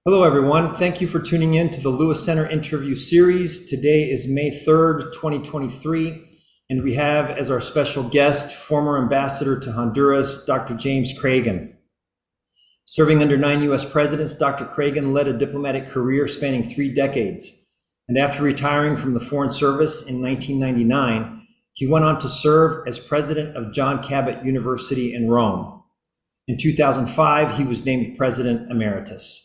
Hello, everyone. Thank you for tuning in to the Lewis Center interview series. Today is May 3rd, 2023, and we have as our special guest former ambassador to Honduras, Dr. James Creagan. Serving under 9 U.S. presidents, Dr. Creagan led a diplomatic career spanning 3 decades. And after retiring from the Foreign Service in 1999, he went on to serve as president of John Cabot University in Rome. In 2005, he was named president emeritus.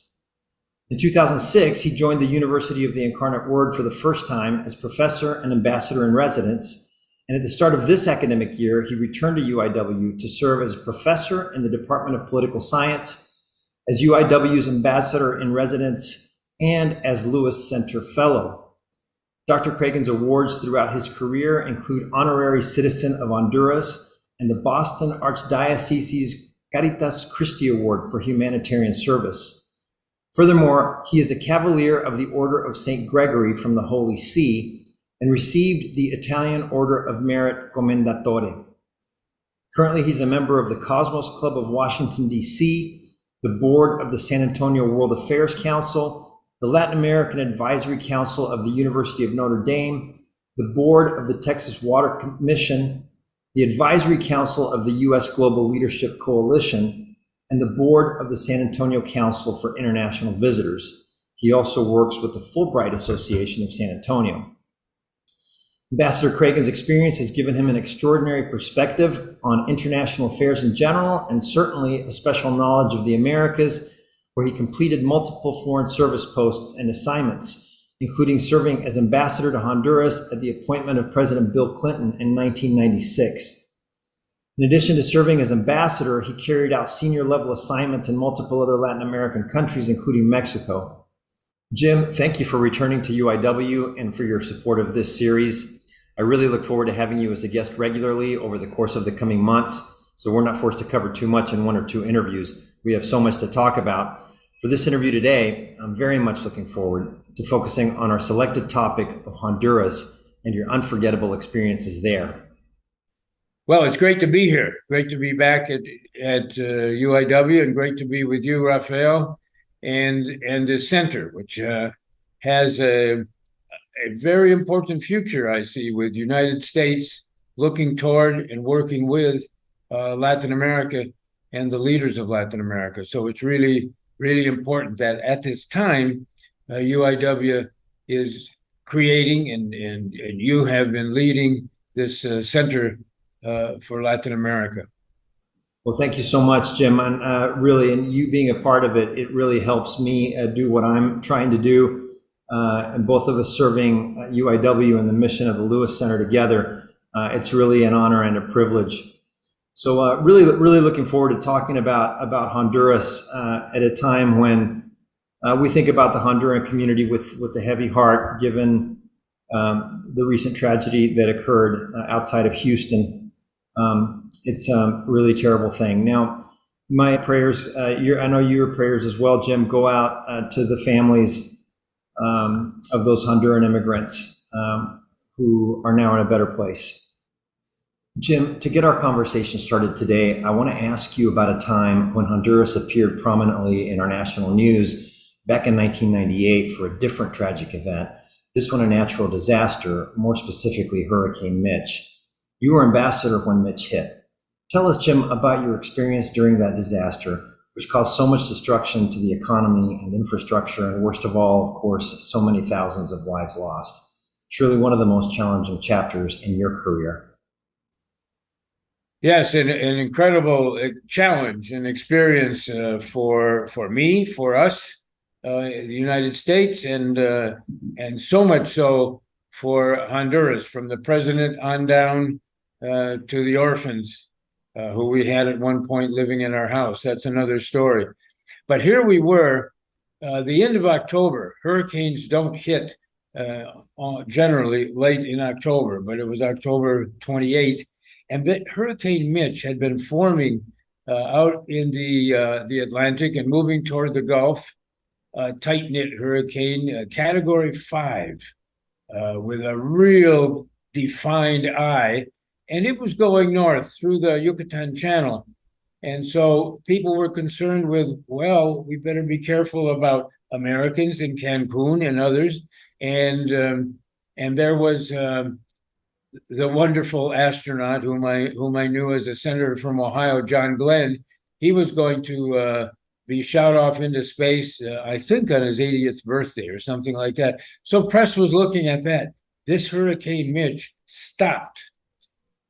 In 2006, he joined the University of the Incarnate Word for the first time as professor and ambassador in residence. And at the start of this academic year, he returned to UIW to serve as a professor in the Department of Political Science, as UIW's ambassador in residence, and as Lewis Center Fellow. Dr. Creagan's awards throughout his career include Honorary Citizen of Honduras and the Boston Archdiocese's Caritas Christi Award for Humanitarian Service. Furthermore, he is a Cavalier of the Order of St. Gregory from the Holy See and received the Italian Order of Merit Commendatore. Currently, he's a member of the Cosmos Club of Washington, D.C., the board of the San Antonio World Affairs Council, the Latin American Advisory Council of the University of Notre Dame, the board of the Texas Water Commission, the Advisory Council of the U.S. Global Leadership Coalition, and the board of the San Antonio Council for International Visitors. He also works with the Fulbright Association of San Antonio. Ambassador Creagan's experience has given him an extraordinary perspective on international affairs in general, and certainly a special knowledge of the Americas, where he completed multiple foreign service posts and assignments, including serving as ambassador to Honduras at the appointment of President Bill Clinton in 1996. In addition to serving as ambassador, he carried out senior level assignments in multiple other Latin American countries, including Mexico. Jim, thank you for returning to UIW and for your support of this series. I really look forward to having you as a guest regularly over the course of the coming months, so we're not forced to cover too much in 1 or 2 interviews. We have so much to talk about. For this interview today, I'm very much looking forward to focusing on our selected topic of Honduras and your unforgettable experiences there. Well, it's great to be here. Great to be back at UIW, and great to be with you, Rafael, and the center, which has a very important future, I see, with United States looking toward and working with Latin America and the leaders of Latin America. So it's really, really important that at this time, UIW is creating and you have been leading this center for Latin America. Well, thank you so much, Jim. And really, and you being a part of it, it really helps me do what I'm trying to do. And both of us serving UIW and the mission of the Lewis Center together, it's really an honor and a privilege. So really looking forward to talking about Honduras at a time when we think about the Honduran community with a heavy heart, given the recent tragedy that occurred outside of Houston. It's a really terrible thing. Now, my prayers, I know your prayers as well, Jim, go out to the families of those Honduran immigrants who are now in a better place. Jim, to get our conversation started today, I want to ask you about a time when Honduras appeared prominently in our national news back in 1998 for a different tragic event, this one a natural disaster, more specifically Hurricane Mitch. You were ambassador when Mitch hit. Tell us, Jim, about your experience during that disaster, which caused so much destruction to the economy and infrastructure, and worst of all, of course, so many thousands of lives lost. Surely one of the most challenging chapters in your career. Yes, an incredible challenge and experience for me, for us, the United States, and so much so for Honduras, from the president on down to the orphans who we had at one point living in our house. That's another story. But here we were, the end of October. Hurricanes don't hit generally late in October, but it was October 28th. And Hurricane Mitch had been forming out in the Atlantic and moving toward the Gulf, tight-knit hurricane, Category 5, with a real defined eye. And it was going north through the Yucatan Channel. And so people were concerned with, well, we better be careful about Americans in Cancun and others, and there was the wonderful astronaut whom I knew as a senator from Ohio, John Glenn. He was going to be shot off into space, I think on his 80th birthday or something like that. So press was looking at that. This Hurricane Mitch stopped,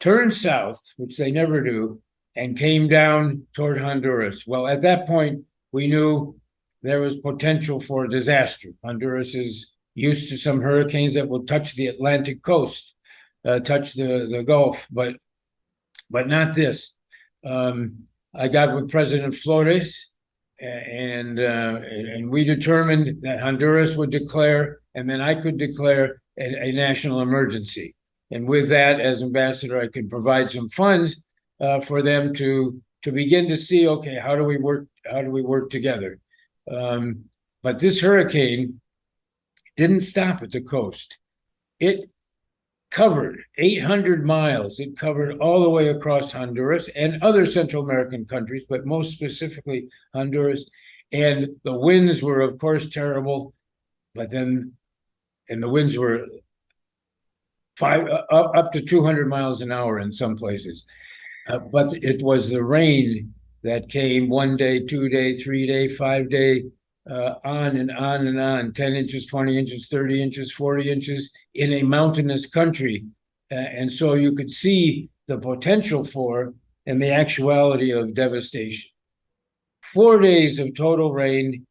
turned south, which they never do, and came down toward Honduras. Well, at that point, we knew there was potential for disaster. Honduras is used to some hurricanes that will touch the Atlantic coast, touch the Gulf, but not this. I got with President Flores, and we determined that Honduras would declare, and then I could declare a national emergency. And with that, as ambassador, I could provide some funds for them to begin to see, okay, how do we work together? But this hurricane didn't stop at the coast. It covered 800 miles. It covered all the way across Honduras and other Central American countries, but most specifically Honduras. And the winds were, of course, terrible, and the winds were up to 200 miles an hour in some places. But it was the rain that came 1 day, 2 day, 3 day, 5 day, on and on and on, 10 inches, 20 inches, 30 inches, 40 inches in a mountainous country. And so you could see the potential for and the actuality of devastation. 4 days of total rain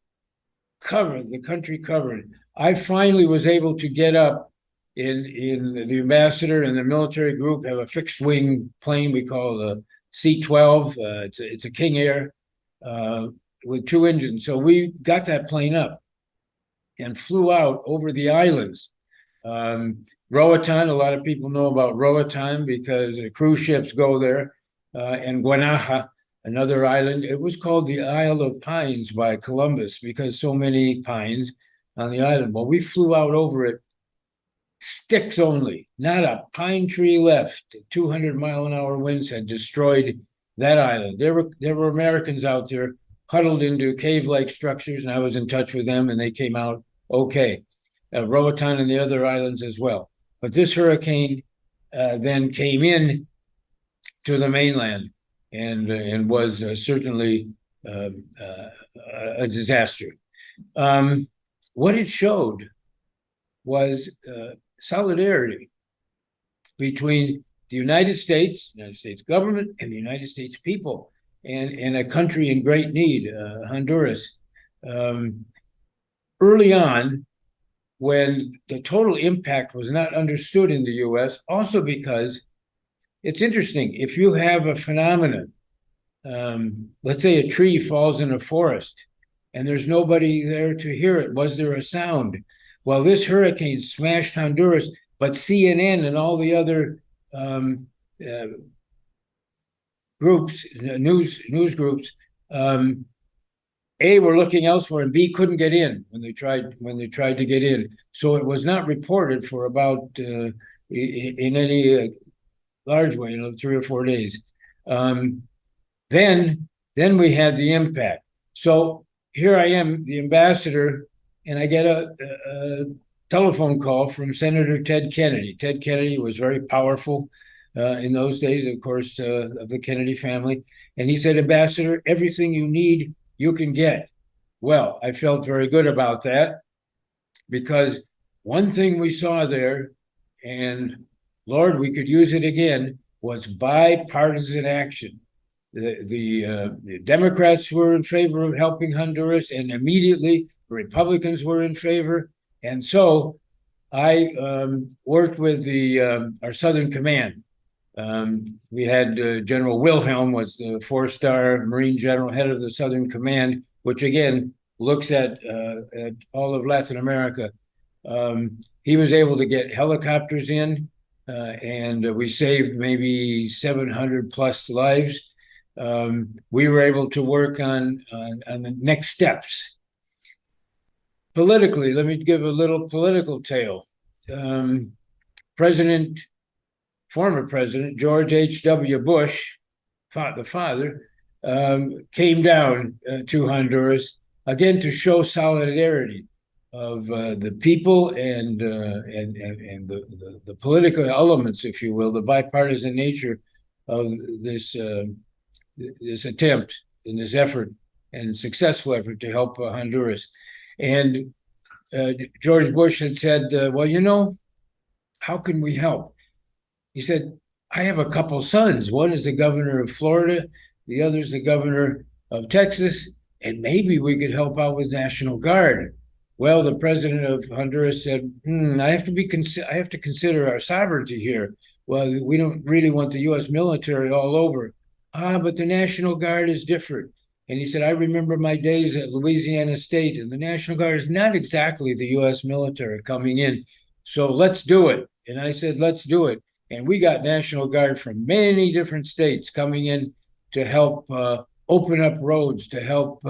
covered, the country covered. I finally was able to get up in the ambassador and the military group have a fixed wing plane we call the C-12. It's a King Air with 2 engines. So we got that plane up and flew out over the islands. Roatan, a lot of people know about Roatan because the cruise ships go there, and Guanaja, another island. It was called the Isle of Pines by Columbus because so many pines on the island. Well, we flew out over it, sticks only, not a pine tree left. 200-mile-an-hour winds had destroyed that island. There were Americans out there huddled into cave-like structures, and I was in touch with them, and they came out okay. Roatan and the other islands as well. But this hurricane then came in to the mainland and was certainly a disaster. What it showed was solidarity between the United States government, and the United States people, and a country in great need, Honduras. Early on, when the total impact was not understood in the U.S., also because it's interesting, if you have a phenomenon, let's say a tree falls in a forest, and there's nobody there to hear it. Was there a sound? Well, this hurricane smashed Honduras, but CNN and all the other news groups, A, were looking elsewhere, and B, couldn't get in when they tried to get in. So it was not reported for about in any large way, 3 or 4 days. Then we had the impact. So here I am, the ambassador, and I get a telephone call from Senator Ted Kennedy. Ted Kennedy was very powerful in those days, of course, of the Kennedy family. And he said, Ambassador, everything you need, you can get. Well, I felt very good about that because one thing we saw there, and Lord, we could use it again, was bipartisan action. The Democrats were in favor of helping Honduras, and immediately the Republicans were in favor. And so I worked with our Southern Command. We had General Wilhelm was the 4-star Marine general, head of the Southern Command, which again looks at all of Latin America. He was able to get helicopters in, and we saved maybe 700 plus lives. We were able to work on the next steps. Politically, let me give a little political tale. Former President George H.W. Bush, the father, came down to Honduras again, to show solidarity of the people and the political elements, if you will, the bipartisan nature of this attempt and this effort and successful effort to help Honduras. And George Bush had said, well, you know, how can we help? He said, I have a couple sons. One is the governor of Florida, the other is the governor of Texas, and maybe we could help out with National Guard. Well, the president of Honduras said, I have to consider our sovereignty here. Well, we don't really want the U.S. military all over. But the National Guard is different. And he said, I remember my days at Louisiana State, and the National Guard is not exactly the U.S. military coming in. So let's do it. And I said, let's do it. And we got National Guard from many different states coming in to help open up roads, to help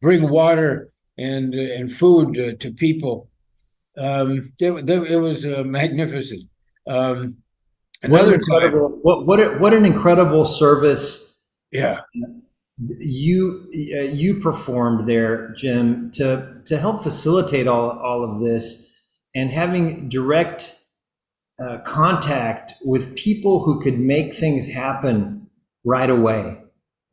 bring water and food to people. It was magnificent. What an incredible service! Yeah, you performed there, Jim, to help facilitate all of this, and having direct contact with people who could make things happen right away.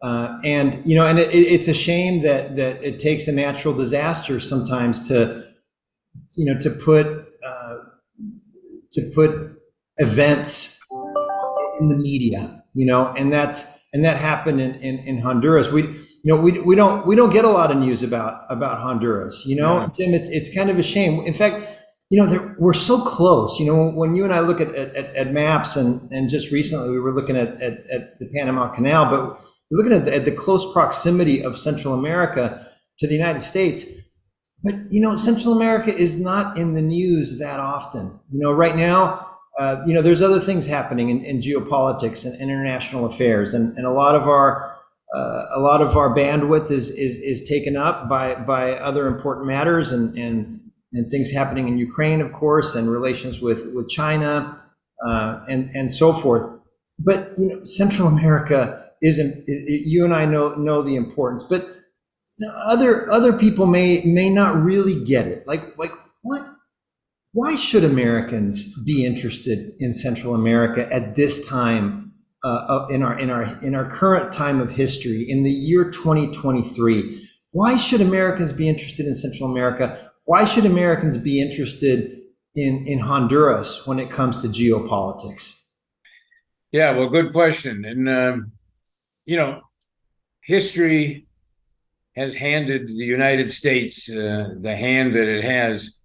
And you know, and it's a shame that it takes a natural disaster sometimes to put events in the media, you know, and that happened in Honduras. We don't get a lot of news about Honduras, you know. Yeah. Tim, it's kind of a shame. In fact, you know, we're so close. You know, when you and I look at maps, and just recently we were looking at the Panama Canal, but we're looking at the close proximity of Central America to the United States. But, you know, Central America is not in the news that often. You know, right now, you know, there's other things happening in geopolitics and international affairs, and a lot of our bandwidth is taken up by other important matters and things happening in Ukraine, of course, and relations with China and so forth. But, you know, Central America isn't. You and I know the importance, but other people may not really get it. Like what? Why should Americans be interested in Central America at this time in our current time of history, in the year 2023? Why should Americans be interested in Central America? Why should Americans be interested in Honduras when it comes to geopolitics? Yeah, well, good question. And you know, history has handed the United States the hand that it has.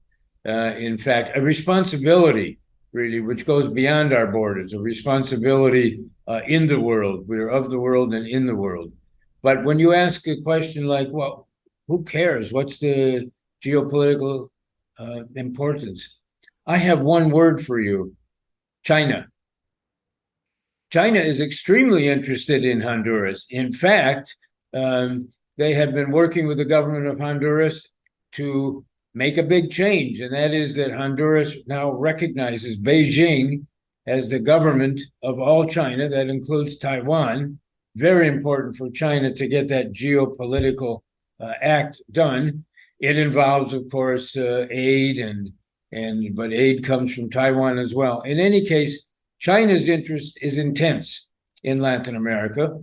In fact, a responsibility, really, which goes beyond our borders, a responsibility in the world. We're of the world and in the world. But when you ask a question like, well, who cares? What's the geopolitical importance? I have one word for you: China. China is extremely interested in Honduras. In fact, they have been working with the government of Honduras to make a big change, and that is that Honduras now recognizes Beijing as the government of all China. That includes Taiwan. Very important for China to get that geopolitical act done. It involves, of course, aid, but aid comes from Taiwan as well. In any case, China's interest is intense in Latin America.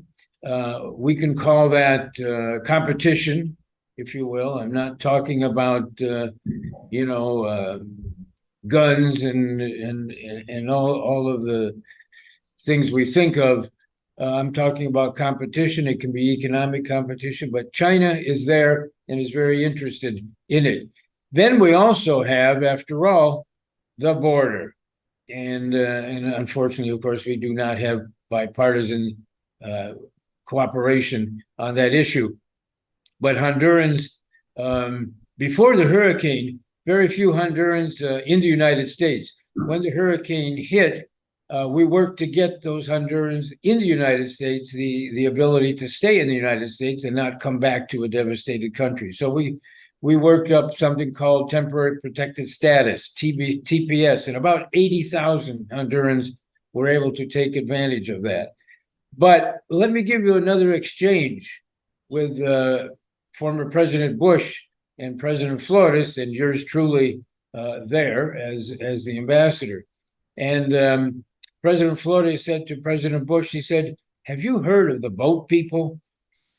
We can call that competition, if you will. I'm not talking about guns and all of the things we think of. I'm talking about competition. It can be economic competition, but China is there and is very interested in it. Then we also have, after all, the border. And unfortunately, of course, we do not have bipartisan cooperation on that issue. But Hondurans, before the hurricane, very few Hondurans in the United States. When the hurricane hit, we worked to get those Hondurans in the United States the ability to stay in the United States and not come back to a devastated country. So we worked up something called temporary protected status, TPS, and about 80,000 Hondurans were able to take advantage of that. But let me give you another exchange with former President Bush and President Flores, and yours truly there as the ambassador. And President Flores said to President Bush, he said, "Have you heard of the boat people?"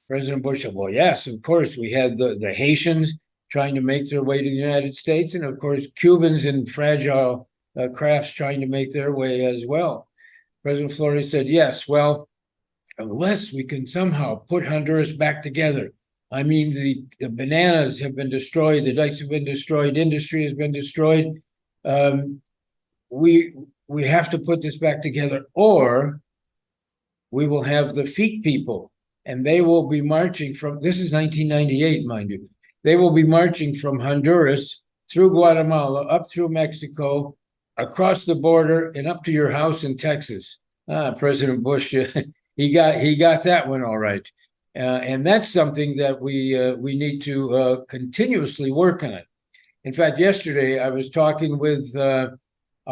President Bush said, "Well, yes, of course. We had the Haitians trying to make their way to the United States, and of course, Cubans in fragile crafts trying to make their way as well." President Flores said, "Yes, well, unless we can somehow put Honduras back together. I mean, the bananas have been destroyed, the dikes have been destroyed, industry has been destroyed. We have to put this back together, or we will have the feet people, and they will be marching from, this is 1998, mind you, they will be marching from Honduras through Guatemala, up through Mexico, across the border, and up to your house in Texas." President Bush, he got that one all right. And that's something that we need to continuously work on. In fact, yesterday I was talking with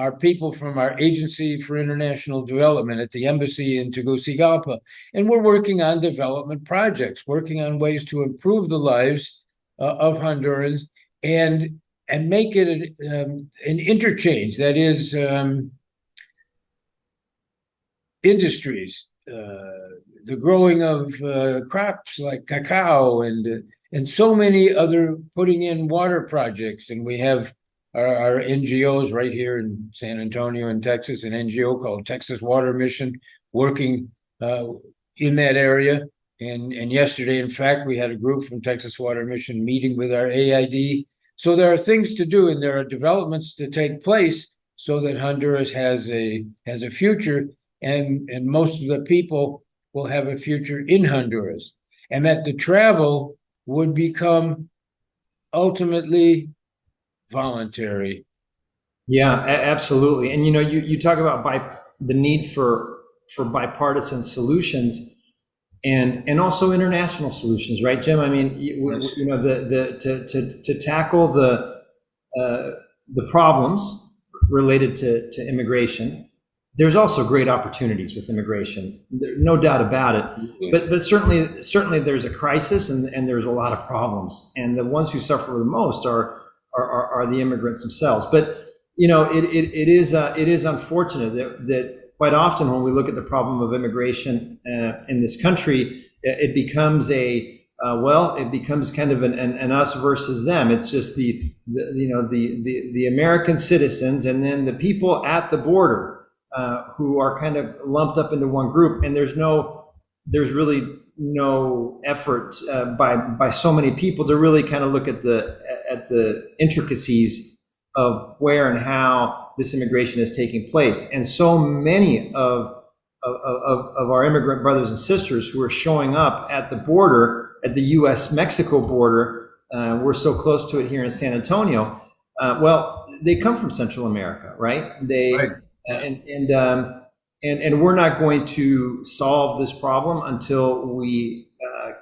our people from our Agency for International Development at the embassy in Tegucigalpa, and we're working on development projects, working on ways to improve the lives of Hondurans and make it an interchange that is industries, the growing of crops like cacao and so many other, putting in water projects. And we have our NGOs right here in San Antonio in Texas, an NGO called Texas Water Mission, working in that area. And yesterday, in fact, we had a group from Texas Water Mission meeting with our AID. So there are things to do, and there are developments to take place so that Honduras has a future, and most of the people will have a future in Honduras, and that the travel would become ultimately voluntary. Yeah, absolutely. And you talk about the need for bipartisan solutions and also international solutions, right, Jim? I mean, Yes. to tackle the problems related to immigration. There's also great opportunities with immigration, no doubt about it. But certainly there's a crisis and there's a lot of problems, and the ones who suffer the most are the immigrants themselves. But it is unfortunate that quite often when we look at the problem of immigration in this country, it becomes kind of an us versus them. It's just the American citizens and then the people at the border who are kind of lumped up into one group, and there's really no effort by so many people to really kind of look at the intricacies of where and how this immigration is taking place. And so many of our immigrant brothers and sisters who are showing up at the border, at the U.S.-Mexico border, we're so close to it here in San Antonio. Well, they come from Central America, right? Right. And we're not going to solve this problem until we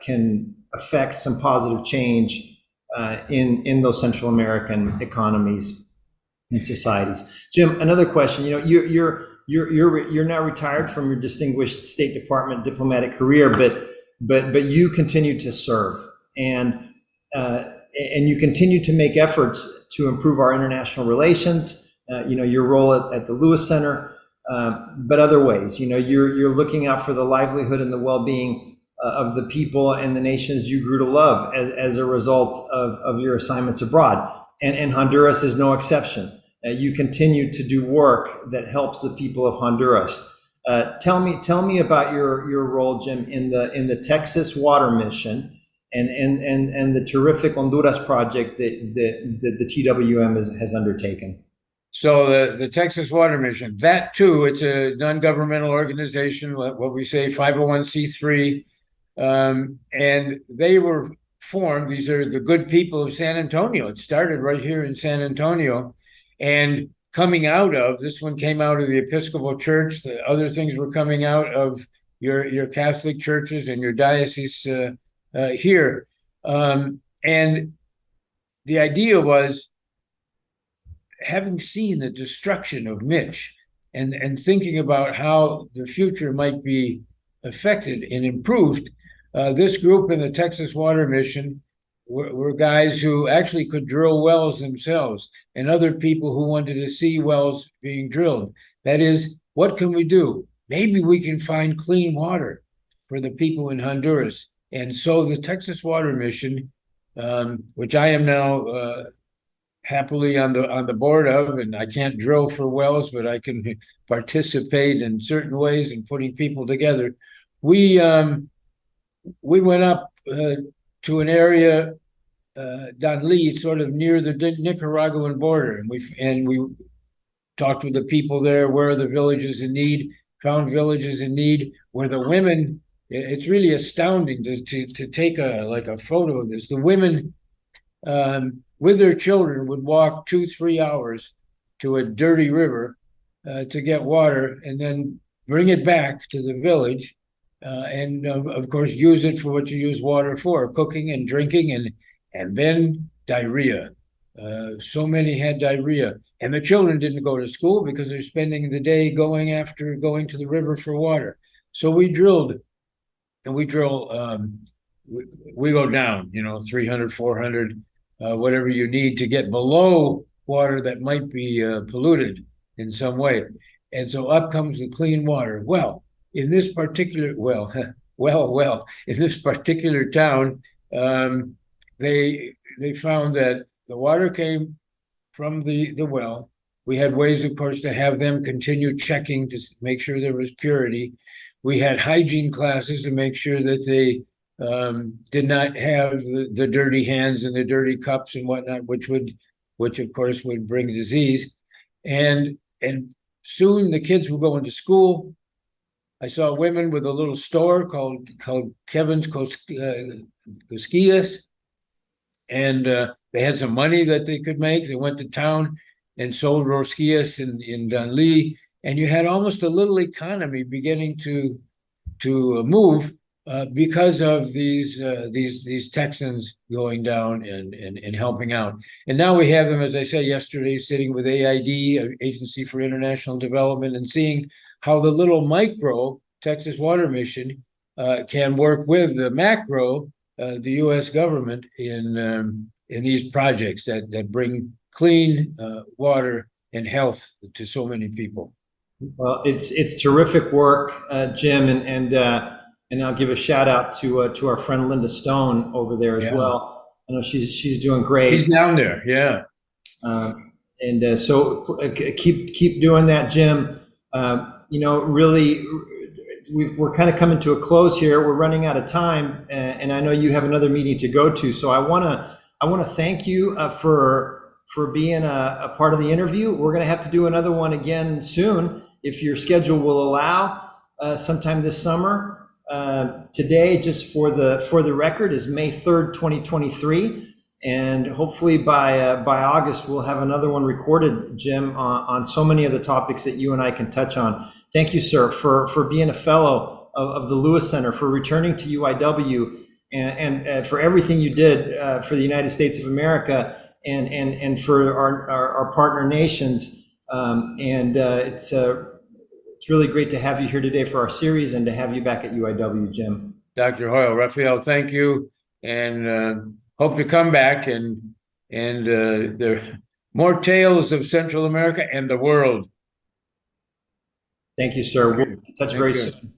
can affect some positive change in those Central American economies and societies. Jim, another question. You're now retired from your distinguished State Department diplomatic career, but you continue to serve and you continue to make efforts to improve our international relations. Your role at the Lewis Center, but other ways. You're looking out for the livelihood and the well-being of the people and the nations you grew to love as a result of your assignments abroad. And Honduras is no exception. You continue to do work that helps the people of Honduras. Tell me about your role, Jim, in the Texas Water Mission and the terrific Honduras project that the TWM has undertaken. So the Texas Water Mission, that too, it's a non-governmental organization, what we say 501c3, and they were formed. These are the good people of San Antonio. It started right here in San Antonio, and coming out of, this one came out of the Episcopal Church. The other things were coming out of your Catholic churches and your diocese here. And the idea was, having seen the destruction of Mitch and thinking about how the future might be affected and improved, this group in the Texas Water Mission were guys who actually could drill wells themselves, and other people who wanted to see wells being drilled. That is, what can we do? Maybe we can find clean water for the people in Honduras. And so the Texas Water Mission, which I am now happily on the board of, and I can't drill for wells, but I can participate in certain ways in putting people together. We went up to an area, Danli, sort of near the Nicaraguan border, and we talked with the people there. Where are the villages in need? Found villages in need where the women. It's really astounding to take a photo of this. The women with their children would walk 2-3 hours to a dirty river to get water, and then bring it back to the village, and of course use it for what you use water for, cooking and drinking, and then diarrhea. So many had diarrhea, and the children didn't go to school because they're spending the day going to the river for water. So we drilled, and we drill. We go down, 300, 400, whatever you need to get below water that might be polluted in some way. And so up comes the clean water. Well, in this particular in this particular town, they found that the water came from the well. We had ways, of course, to have them continue checking to make sure there was purity. We had hygiene classes to make sure that they did not have the dirty hands and the dirty cups and whatnot, which of course would bring disease. And soon the kids were going to school. I saw women with a little store called Kevin's Cosquillas, and they had some money that they could make. They went to town and sold rosquillas in Danli, and you had almost a little economy beginning to move because of these Texans going down and helping out. And now we have them, as I said yesterday, sitting with AID, Agency for International Development, and seeing how the little micro Texas Water Mission can work with the macro, the U.S. government in these projects that bring clean water and health to so many people. Well, it's terrific work, Jim, and I'll give a shout out to our friend Linda Stone over there as well. I know she's doing great. She's down there, yeah. So keep doing that, Jim. Really, we're kind of coming to a close here. We're running out of time, and I know you have another meeting to go to. So I want to thank you for being a part of the interview. We're going to have to do another one again soon if your schedule will allow, sometime this summer. Today, just for the record, is May 3rd, 2023, and hopefully by August we'll have another one recorded, Jim, on so many of the topics that you and I can touch on. Thank you, sir, for being a fellow of the Lewis Center, for returning to UIW, and for everything you did for the United States of America and for our partner nations. It's really great to have you here today for our series and to have you back at UIW, Jim. Dr. Hoyle, Raphael, thank you, and hope to come back, and there are more tales of Central America and the world. Thank you, sir. We'll touch very soon.